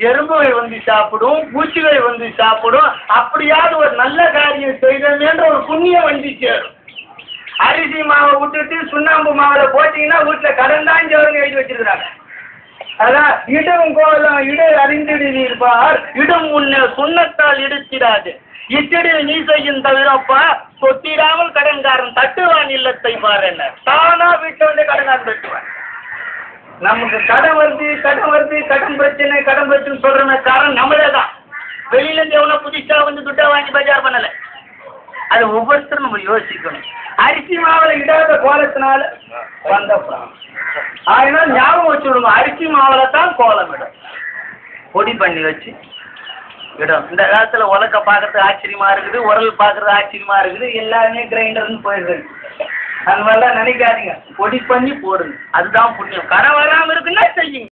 எறும்புகள் வந்து சாப்பிடும், பூச்சிகள் வந்து சாப்பிடும். அப்படியாவது ஒரு நல்ல காரியம் செய்தோமேன்ற ஒரு புண்ணியம் வந்து சேரும். அரிசி மாவை விட்டுட்டு சுண்ணாம்பு மாவில் போட்டீங்கன்னா வீட்டில் கடன் தான் சேரும்னு எழுதி வச்சிருக்கிறாங்க. அதான் இடம் கோலம் இட அறிந்திடுவீர்பார் இடம் உன்னை சுண்ணத்தால் இடிச்சிடாது இச்சடியில் நீ செய்யும் தவிரப்பா சொத்திடாமல் கடன்காரன் தட்டுவான் இல்லத்தை பாரு என்ன தானா வீட்டில் வந்து கடன்காரன் தட்டுவான். நமக்கு கடன் பிரச்சனை சொல்ற காரணம் நம்மளே தான். வெளியில இருந்து எவ்வளவு புதுசா வந்து துட்டா வாங்கி பஜார் பண்ணல. அது ஒவ்வொருத்தரும் நம்ம யோசிக்கணும். அரிசி மாவுல இடாத கோலத்தினால வந்த அதனால ஞாபகம் வச்சு விடுங்க, அரிசி மாவுல தான் கோலம் இடும். பொடி பண்ணி வச்சு இடம். இந்த காலத்துல உலக்க பாக்குறது ஆச்சரியமா இருக்குது, உரல் பாக்குறது ஆச்சரியமா இருக்குது, எல்லாருமே கிரைண்டர்னு போயிடுது. அந்த மாதிரிலாம் நினைக்காதீங்க, பொடி பண்ணி போடுங்க, அதுதான் புண்ணியம். கடன் வராம இருக்குன்னா செய்யுங்க.